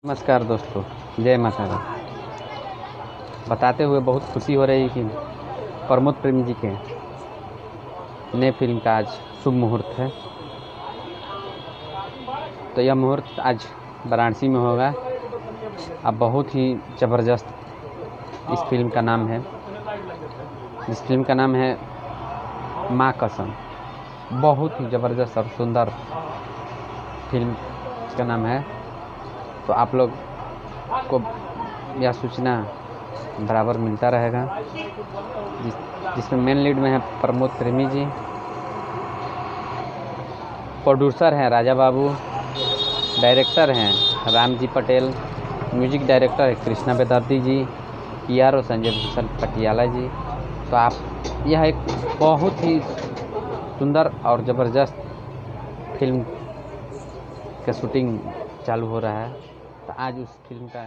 नमस्कार दोस्तों, जय माता दी। बताते हुए बहुत खुशी हो रही कि प्रमोद प्रेमी जी के नए फिल्म का आज शुभ मुहूर्त है। तो यह मुहूर्त आज वाराणसी में होगा। अब बहुत ही ज़बरदस्त इस फिल्म का नाम है। इस फिल्म का नाम है माँ कसम। बहुत ही ज़बरदस्त और सुंदर फिल्म का नाम है। तो आप लोग को यह सूचना बराबर मिलता रहेगा। जिसमें मेन लीड में है प्रमोद प्रेमी जी, प्रोड्यूसर हैं राजा बाबू, डायरेक्टर हैं रामजी पटेल, म्यूजिक डायरेक्टर है कृष्णा बेदर्दी जी, PRO संजय भूषण पटियाला जी। तो आप यह एक बहुत ही सुंदर और ज़बरदस्त फिल्म का शूटिंग चालू हो रहा है। तो आज उस फिल्म का